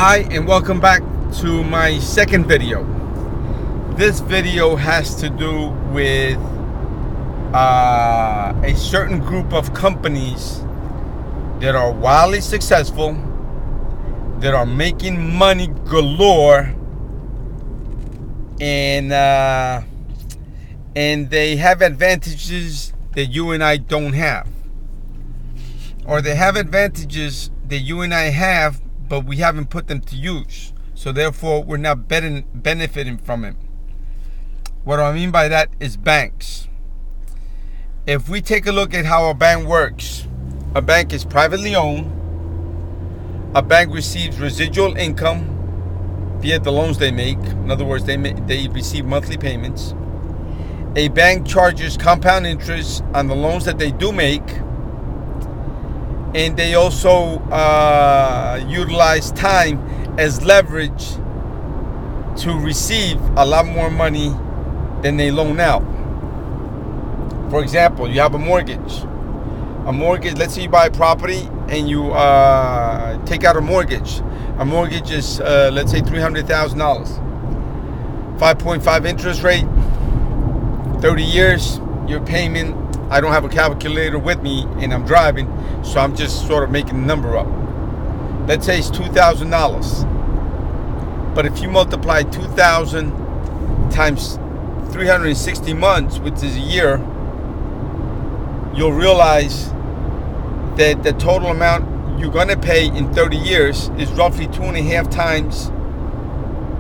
Hi and welcome back to my second video. This video has to do with a certain group of companies that are wildly successful, that are making money galore, and they have advantages that you and I don't have, or they have advantages that you and I have, but we haven't put them to use. So therefore, we're not benefiting from it. What I mean by that is banks. If we take a look at how a bank works, a bank is privately owned. A bank receives residual income via the loans they make. In other words, they receive monthly payments. A bank charges compound interest on the loans that they do make. And they also utilize time as leverage to receive a lot more money than they loan out. For example, you have a mortgage. Let's say you buy a property and you take out a mortgage. A mortgage is, let's say, $300,000. 5.5 interest rate, 30 years, your payment. I don't have a calculator with me and I'm driving, so I'm just sort of making the number up. Let's say it's $2,000. But if you multiply 2,000 times 360 months, which is a year, you'll realize that the total amount you're going to pay in 30 years is roughly 2.5 times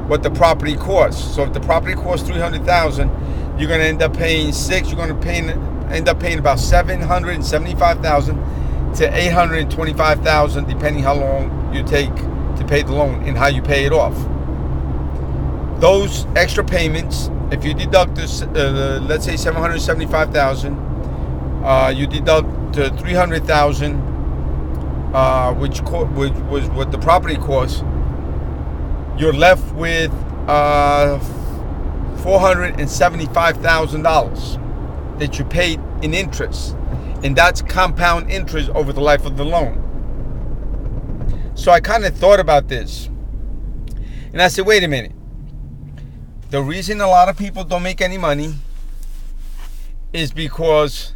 what the property costs. So if the property costs $300,000, you're going to end up paying $6. You're going to end up paying about $775,000 to $825,000, depending how long you take to pay the loan and how you pay it off. Those extra payments, if you deduct this, let's say $775,000, you deduct $300,000, which was what the property cost, you're left with $475,000 that you paid in interest, and that's compound interest over the life of the loan. So I kind of thought about this, and I said, wait a minute. The reason a lot of people don't make any money is because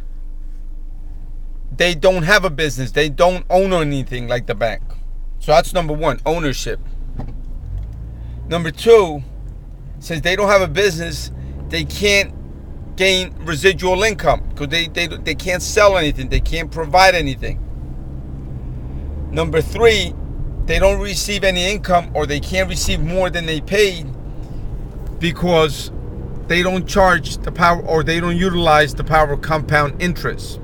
they don't have a business. They don't own anything like the bank. So that's number one, ownership. Number two, since they don't have a business, they can't gain residual income because they can't sell anything. They can't provide anything. Number three, they don't receive any income, or they can't receive more than they paid because they don't charge the power, or they don't utilize the power of compound interest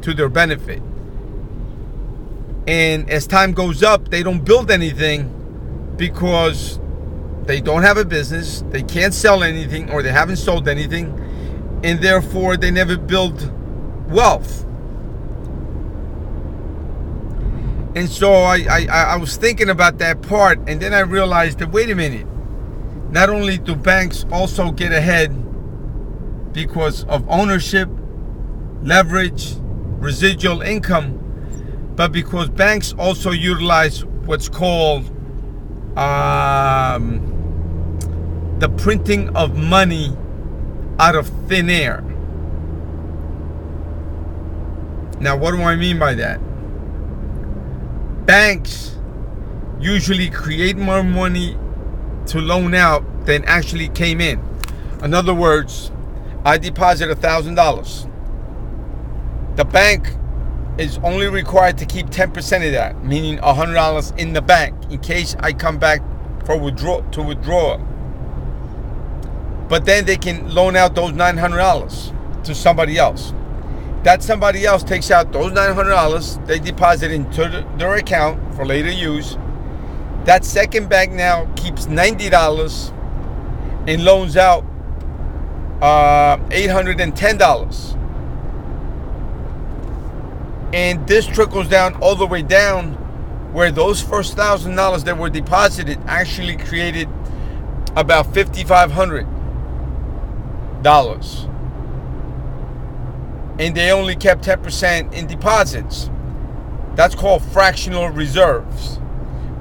to their benefit. And as time goes up, they don't build anything because they don't have a business, they can't sell anything, or they haven't sold anything, and therefore they never build wealth. And so I was thinking about that part, and then I realized that, wait a minute, not only do banks also get ahead because of ownership, leverage, residual income, but because banks also utilize what's called the printing of money out of thin air. Now, what do I mean by that? Banks usually create more money to loan out than actually came in. In other words, I deposit $1,000. The bank is only required to keep 10% of that, meaning $100 in the bank in case I come back for withdraw. But then they can loan out those $900 to somebody else. That somebody else takes out those $900, they deposit into their account for later use. That second bank now keeps $90 and loans out $810. And this trickles down all the way down, where those first $1,000 that were deposited actually created about $5,500. And they only kept 10% in deposits. That's called fractional reserves.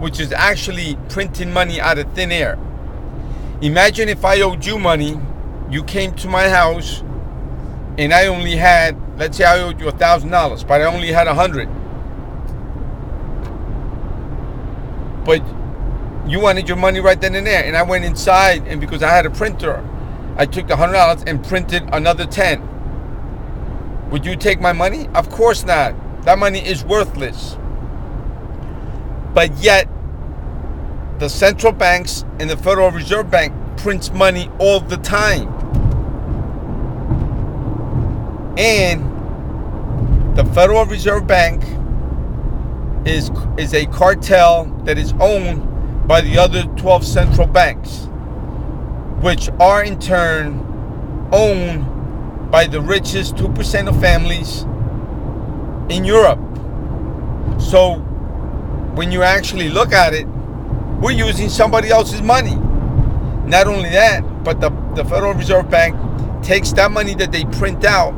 which is actually printing money out of thin air. Imagine if I owed you money, you came to my house, and I only had, let's say I owed you $1,000, but I only had 100. But you wanted your money right then and there, and I went inside, and because I had a printer, I took the $100 and printed another 10. Would you take my money? Of course not. That money is worthless. But yet, the central banks and the Federal Reserve Bank prints money all the time. And the Federal Reserve Bank is a cartel that is owned by the other 12 central banks, which are in turn owned by the richest 2% of families in Europe. So when you actually look at it, we're using somebody else's money. Not only that, but the Federal Reserve Bank takes that money that they print out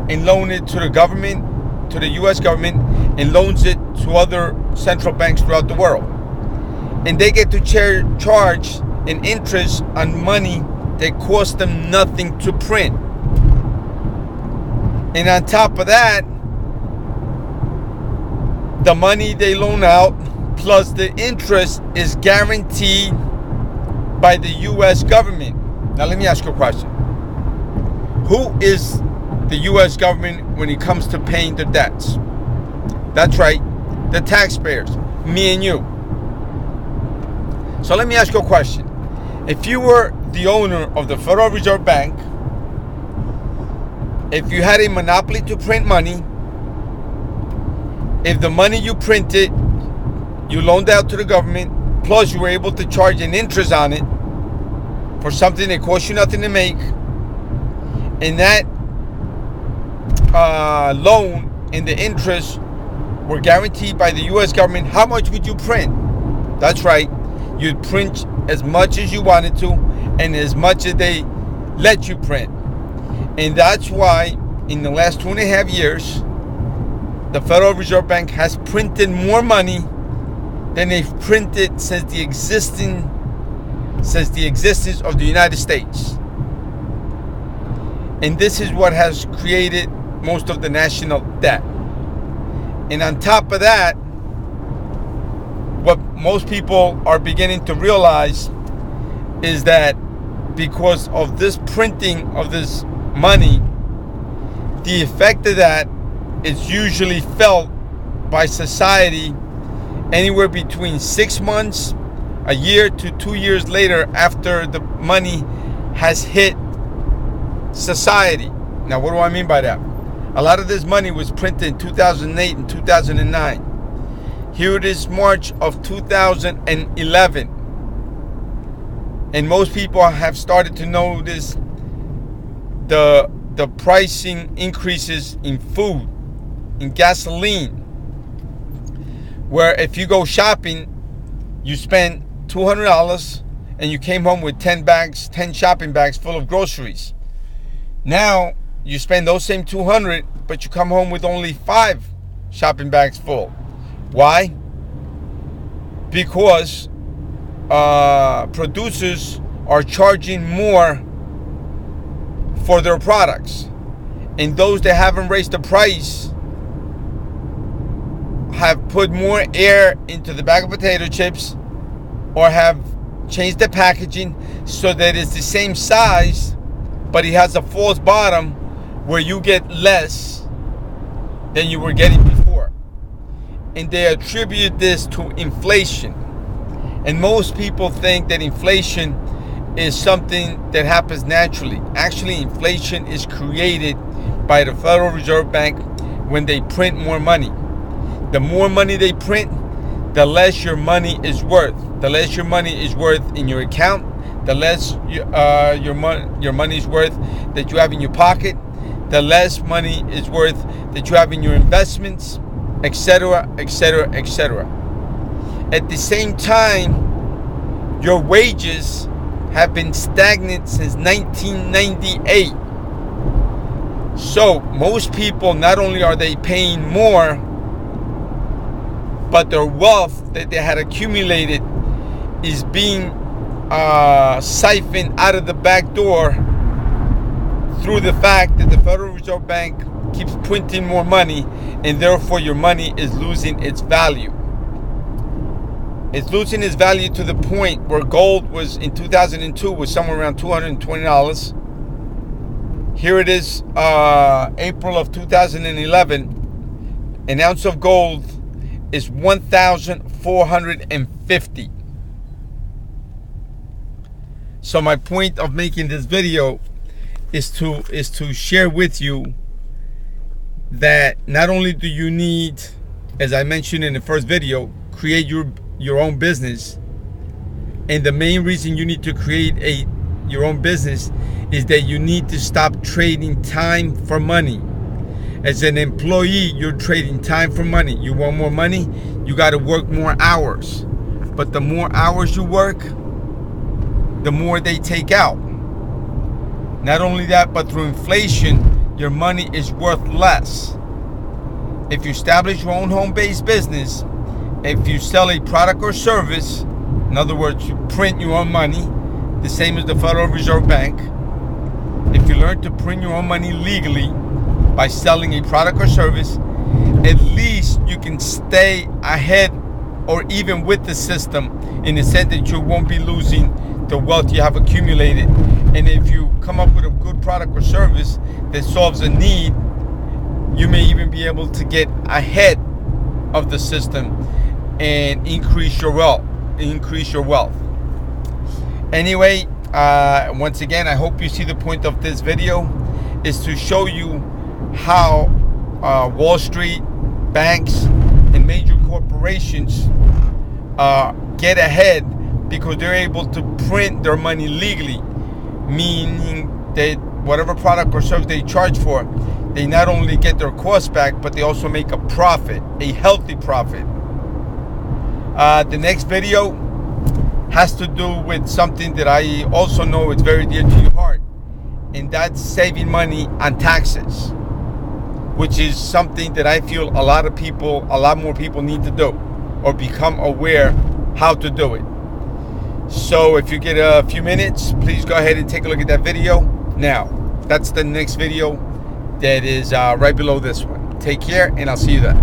and loan it to the government, to the US government, and loans it to other central banks throughout the world. And they get to charge an interest on money that costs them nothing to print. And on top of that, the money they loan out plus the interest is guaranteed by the US government. Now let me ask you a question. Who is the US government when it comes to paying the debts? That's right, the taxpayers, me and you. So let me ask you a question. If you were the owner of the Federal Reserve Bank, if you had a monopoly to print money, if the money you printed, you loaned out to the government, plus you were able to charge an interest on it for something that cost you nothing to make, and that loan and the interest were guaranteed by the US government, how much would you print? That's right, you'd print as much as you wanted to and as much as they let you print. And that's why in the last 2.5 years, the Federal Reserve Bank has printed more money than they've printed since the existence of the United States. And this is what has created most of the national debt. And on top of that, what most people are beginning to realize is that because of this printing of this money, the effect of that is usually felt by society anywhere between 6 months, a year to 2 years later after the money has hit society. Now, what do I mean by that? A lot of this money was printed in 2008 and 2009. Here it is March of 2011. And most people have started to notice the pricing increases in food, in gasoline, where if you go shopping, you spend $200 and you came home with 10 shopping bags full of groceries. Now you spend those same $200, but you come home with only 5 shopping bags full. Why? Because producers are charging more for their products, and those that haven't raised the price have put more air into the bag of potato chips or have changed the packaging so that it's the same size, but it has a false bottom where you get less than you were getting before. And they attribute this to inflation. And most people think that inflation is something that happens naturally. Actually, inflation is created by the Federal Reserve Bank when they print more money. The more money they print, the less your money is worth. The less your money is worth in your account, the less your money is worth that you have in your pocket, the less money is worth that you have in your investments, etc., etc., etc. At the same time, your wages have been stagnant since 1998. So most people, not only are they paying more but their wealth that they had accumulated is being siphoned out of the back door through the fact that the Federal Reserve Bank keeps printing more money, and therefore your money is losing its value. It's losing its value to the point where gold was in 2002 was somewhere around $220. Here it is, April of 2011. An ounce of gold is $1,450. So my point of making this video is to share with you that not only do you need, as I mentioned in the first video, create your own business, and the main reason you need to create your own business is that you need to stop trading time for money. As an employee, you're trading time for money. You want more money, you got to work more hours. But the more hours you work, the more they take out. Not only that, but through inflation, your money is worth less. If you establish your own home-based business, if you sell a product or service, in other words, you print your own money, the same as the Federal Reserve Bank. If you learn to print your own money legally by selling a product or service, at least you can stay ahead or even with the system, in the sense that you won't be losing the wealth you have accumulated. And if you come up with a good product or service that solves a need, you may even be able to get ahead of the system and increase your wealth. Anyway, once again, I hope you see the point of this video is to show you how Wall Street, banks, and major corporations get ahead because they're able to print their money legally, meaning that whatever product or service they charge for, they not only get their cost back, but they also make a profit, a healthy profit. The next video has to do with something that I also know is very dear to your heart, and that's saving money on taxes, which is something that I feel a lot more people need to do or become aware how to do it. So if you get a few minutes, please go ahead and take a look at that video. Now, that's the next video that is right below this one. Take care, and I'll see you then.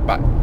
Bye.